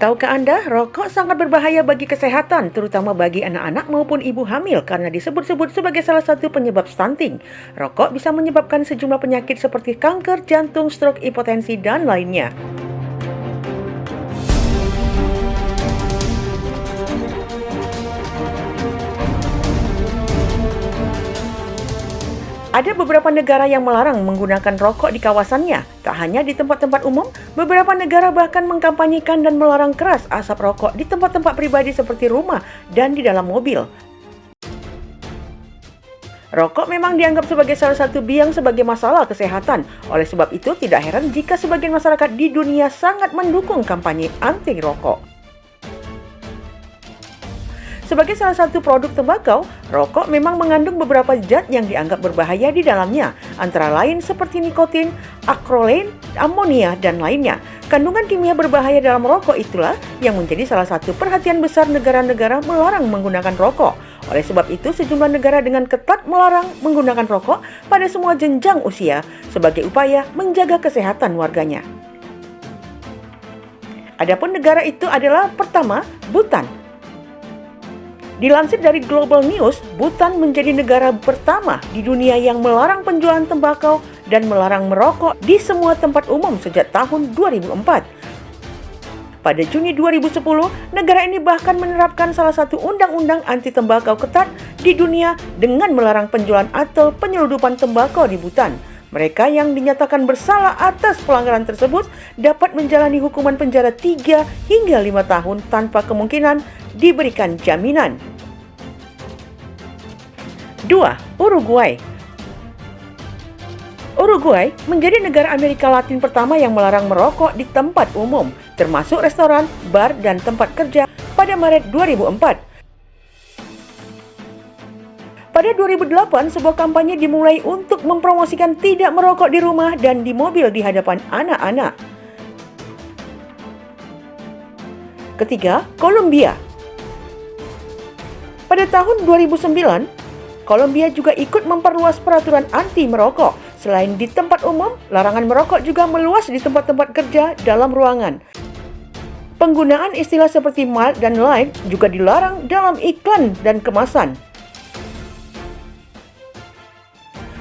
Tahukah Anda, rokok sangat berbahaya bagi kesehatan, terutama bagi anak-anak maupun ibu hamil karena disebut-sebut sebagai salah satu penyebab stunting. Rokok bisa menyebabkan sejumlah penyakit seperti kanker, jantung, stroke, hipertensi, dan lainnya. Ada beberapa negara yang melarang menggunakan rokok di kawasannya. Tak hanya di tempat-tempat umum, beberapa negara bahkan mengkampanyekan dan melarang keras asap rokok di tempat-tempat pribadi seperti rumah dan di dalam mobil. Rokok memang dianggap sebagai salah satu biang sebagai masalah kesehatan. Oleh sebab itu, tidak heran jika sebagian masyarakat di dunia sangat mendukung kampanye anti rokok. Sebagai salah satu produk tembakau, rokok memang mengandung beberapa zat yang dianggap berbahaya di dalamnya, antara lain seperti nikotin, akrolein, amonia, dan lainnya. Kandungan kimia berbahaya dalam rokok itulah yang menjadi salah satu perhatian besar negara-negara melarang menggunakan rokok. Oleh sebab itu, sejumlah negara dengan ketat melarang menggunakan rokok pada semua jenjang usia sebagai upaya menjaga kesehatan warganya. Adapun negara itu adalah pertama, Bhutan. Dilansir dari Global News, Bhutan menjadi negara pertama di dunia yang melarang penjualan tembakau dan melarang merokok di semua tempat umum sejak tahun 2004. Pada Juni 2010, negara ini bahkan menerapkan salah satu undang-undang anti tembakau ketat di dunia dengan melarang penjualan atau penyeludupan tembakau di Bhutan. Mereka yang dinyatakan bersalah atas pelanggaran tersebut dapat menjalani hukuman penjara 3 hingga 5 tahun tanpa kemungkinan diberikan jaminan. 2. Uruguay. Uruguay menjadi negara Amerika Latin pertama yang melarang merokok di tempat umum, termasuk restoran, bar, dan tempat kerja pada Maret 2004. Pada 2008, sebuah kampanye dimulai untuk mempromosikan tidak merokok di rumah dan di mobil di hadapan anak-anak. Ketiga, Kolombia. Pada tahun 2009, Kolombia juga ikut memperluas peraturan anti merokok. Selain di tempat umum, larangan merokok juga meluas di tempat-tempat kerja dalam ruangan. Penggunaan istilah seperti mild dan light juga dilarang dalam iklan dan kemasan.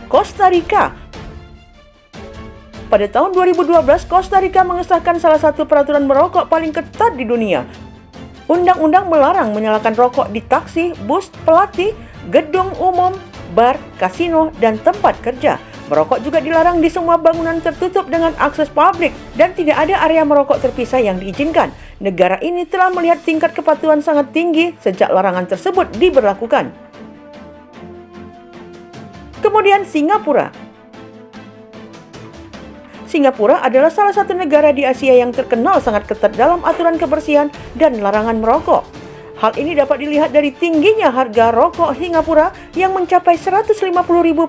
Costa Rica. Pada tahun 2012, Costa Rica mengesahkan salah satu peraturan merokok paling ketat di dunia. Undang-undang melarang menyalakan rokok di taksi, bus, pelatih, gedung umum, bar, kasino, dan tempat kerja. Merokok juga dilarang di semua bangunan tertutup dengan akses publik dan tidak ada area merokok terpisah yang diizinkan. Negara ini telah melihat tingkat kepatuhan sangat tinggi sejak larangan tersebut diberlakukan. Kemudian Singapura. Singapura adalah salah satu negara di Asia yang terkenal sangat ketat dalam aturan kebersihan dan larangan merokok. Hal ini dapat dilihat dari tingginya harga rokok Singapura yang mencapai 150.000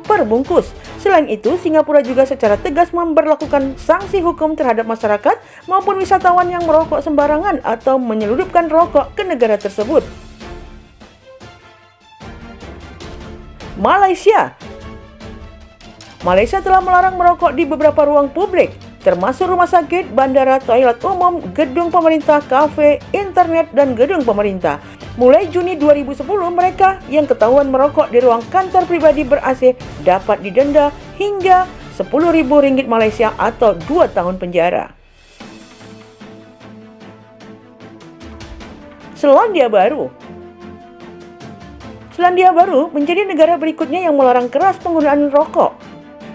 per bungkus. Selain itu, Singapura juga secara tegas memberlakukan sanksi hukum terhadap masyarakat maupun wisatawan yang merokok sembarangan atau menyeludupkan rokok ke negara tersebut. Malaysia. Malaysia telah melarang merokok di beberapa ruang publik, termasuk rumah sakit, bandara, toilet umum, gedung pemerintah, kafe, internet, dan gedung pemerintah. Mulai Juni 2010, mereka yang ketahuan merokok di ruang kantor pribadi ber-AC dapat didenda hingga Rp10.000 Malaysia atau 2 tahun penjara. Selandia Baru. Selandia Baru menjadi negara berikutnya yang melarang keras penggunaan rokok.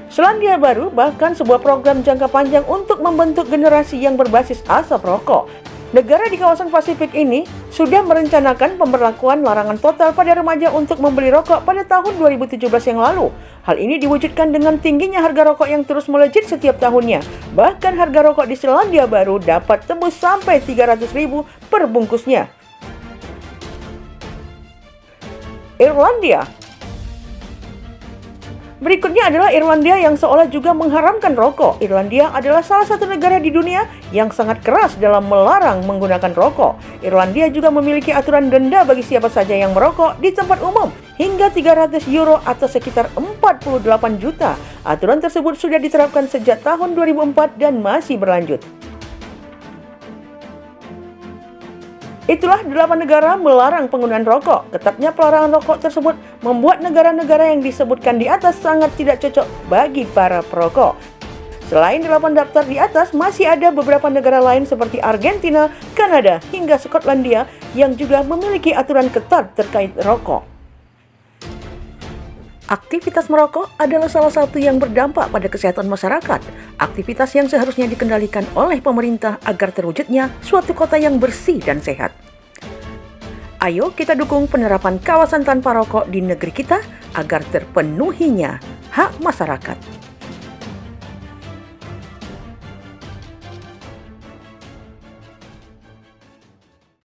Selandia Baru bahkan sebuah program jangka panjang untuk membentuk generasi yang berbasis asap rokok. Negara di kawasan Pasifik ini sudah merencanakan pemberlakuan larangan total pada remaja untuk membeli rokok pada tahun 2017 yang lalu. Hal ini diwujudkan dengan tingginya harga rokok yang terus melejit setiap tahunnya. Bahkan harga rokok di Selandia Baru dapat tembus sampai 300.000 per bungkusnya. Irlandia. Berikutnya adalah Irlandia yang seolah juga mengharamkan rokok. Irlandia adalah salah satu negara di dunia yang sangat keras dalam melarang menggunakan rokok. Irlandia juga memiliki aturan denda bagi siapa saja yang merokok di tempat umum hingga €300 atau sekitar 48 juta. Aturan tersebut sudah diterapkan sejak tahun 2004 dan masih berlanjut. Itulah 8 negara melarang penggunaan rokok. Ketatnya pelarangan rokok tersebut membuat negara-negara yang disebutkan di atas sangat tidak cocok bagi para perokok. Selain 8 daftar di atas, masih ada beberapa negara lain seperti Argentina, Kanada, hingga Skotlandia yang juga memiliki aturan ketat terkait rokok. Aktivitas merokok adalah salah satu yang berdampak pada kesehatan masyarakat. Aktivitas yang seharusnya dikendalikan oleh pemerintah agar terwujudnya suatu kota yang bersih dan sehat. Ayo kita dukung penerapan kawasan tanpa rokok di negeri kita agar terpenuhinya hak masyarakat.